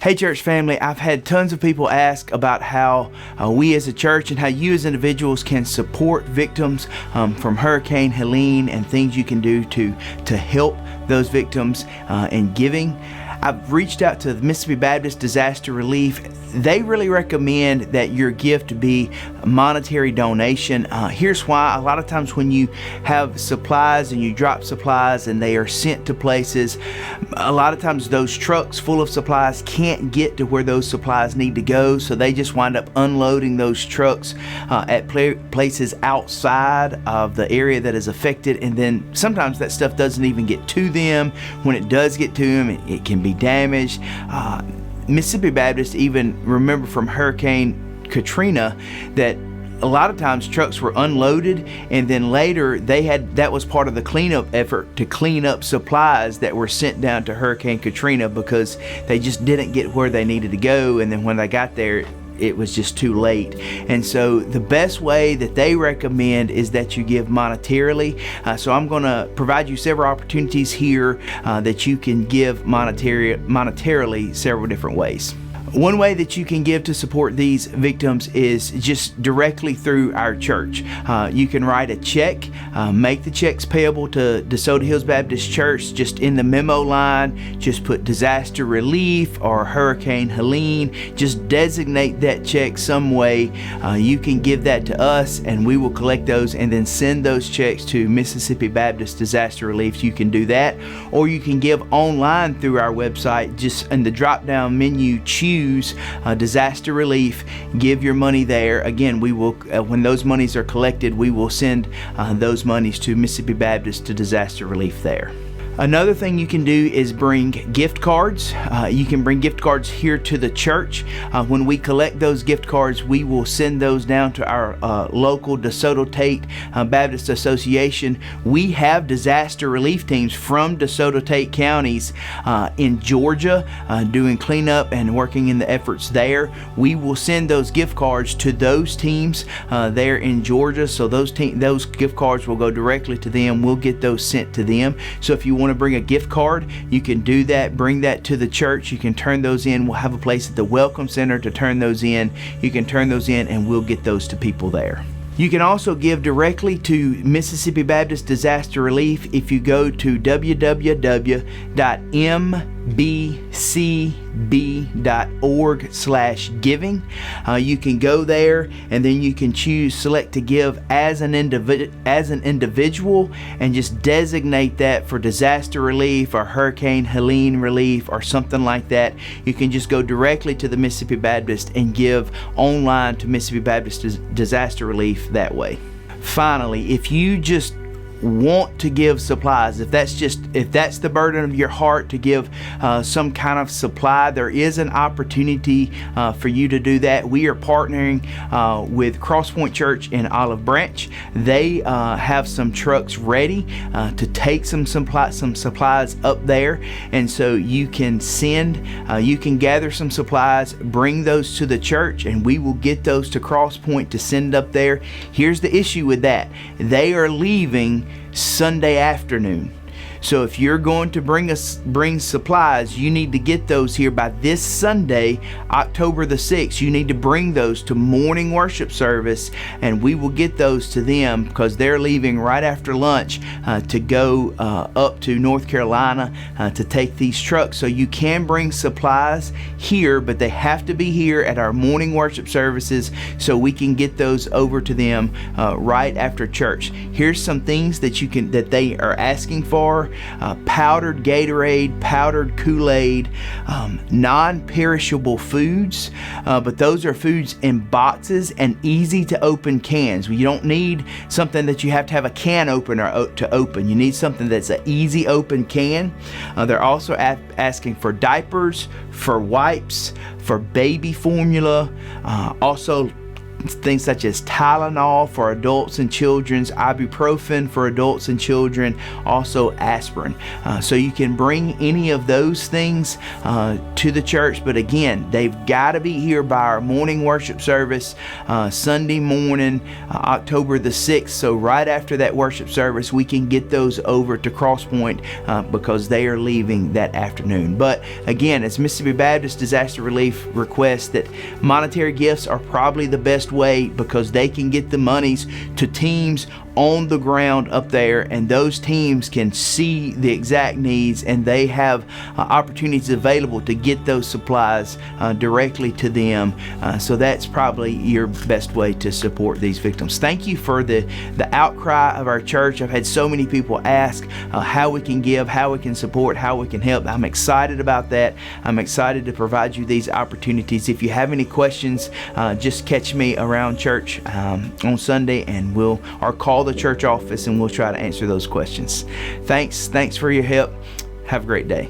Hey church family, I've had tons of people ask about how we as a church and how you as individuals can support victims from Hurricane Helene and things you can do to help those victims in giving. I've reached out to the Mississippi Baptist Disaster Relief. They really recommend that your gift be a monetary donation. Here's why. A lot of times when you have supplies and you drop supplies and they are sent to places, a lot of times those trucks full of supplies can't get to where those supplies need to go, so they just wind up unloading those trucks at places outside of the area that is affected, and then sometimes that stuff doesn't even get to them. When it does get to them, it can be damaged. Mississippi Baptist even remember from Hurricane Katrina that a lot of times trucks were unloaded, and then later that was part of the cleanup effort to clean up supplies that were sent down to Hurricane Katrina because they just didn't get where they needed to go, and then when they got there it was just too late. And so the best way that they recommend is that you give monetarily. So I'm going to provide you several opportunities here that you can give monetarily several different ways. One way that you can give to support these victims is just directly through our church. You can write a check, make the checks payable to DeSoto Hills Baptist Church. Just in the memo line, just put disaster relief or Hurricane Helene. Just designate that check some way. You can give that to us and we will collect those and then send those checks to Mississippi Baptist Disaster Relief. You can do that, or you can give online through our website. Just in the drop down menu, choose disaster relief, give your money there. Again, we will when those monies are collected, we will send those monies to Mississippi Baptist to disaster relief there. Another thing you can do is bring gift cards. You can bring gift cards here to the church. When we collect those gift cards, we will send those down to our local DeSoto Tate Baptist Association. We have disaster relief teams from DeSoto Tate counties in Georgia doing cleanup and working in the efforts there. We will send those gift cards to those teams there in Georgia. So those gift cards will go directly to them. We'll get those sent to them. So if you want to bring a gift card, you can do that. Bring that to the church. You can turn those in. We'll have a place at the Welcome Center to turn those in. You can turn those in and we'll get those to people there. You can also give directly to Mississippi Baptist Disaster Relief if you go to www.mbcb.org/giving. You can go there and then you can select to give as an individual and just designate that for disaster relief or Hurricane Helene relief or something like that. You can just go directly to the Mississippi Baptist and give online to Mississippi Baptist Disaster Relief that way. Finally, if you just want to give supplies, if that's the burden of your heart to give some kind of supply, there is an opportunity for you to do that. We are partnering with Crosspoint Church in Olive Branch. They have some trucks ready to take some supplies up there, and so you can gather some supplies, bring those to the church, and we will get those to Crosspoint to send up there. Here's the issue with that: they are leaving Sunday afternoon. So if you're going to bring supplies, you need to get those here by this Sunday, October the 6th. You need to bring those to morning worship service, and we will get those to them because they're leaving right after lunch to go up to North Carolina to take these trucks. So you can bring supplies here, but they have to be here at our morning worship services so we can get those over to them right after church. Here's some things that they are asking for. Powdered Gatorade, powdered Kool-Aid, non-perishable foods, but those are foods in boxes and easy to open cans. You don't need something that you have to have a can opener to open. You need something that's an easy open can. They're also asking for diapers, for wipes, for baby formula, also things such as Tylenol for adults and children's, ibuprofen for adults and children, also aspirin. So you can bring any of those things to the church, but again, they've got to be here by our morning worship service Sunday morning, October the 6th. So right after that worship service, we can get those over to Crosspoint because they are leaving that afternoon. But again, as Mississippi Baptist Disaster Relief requests, that monetary gifts are probably the best way because they can get the monies to teams on the ground up there, and those teams can see the exact needs, and they have opportunities available to get those supplies directly to them. So that's probably your best way to support these victims. Thank you for the outcry of our church. I've had so many people ask how we can give, how we can support, how we can help. I'm excited about that. I'm excited to provide you these opportunities. If you have any questions, just catch me around church on Sunday, and or call the church office, and we'll try to answer those questions. Thanks for your help. Have a great day.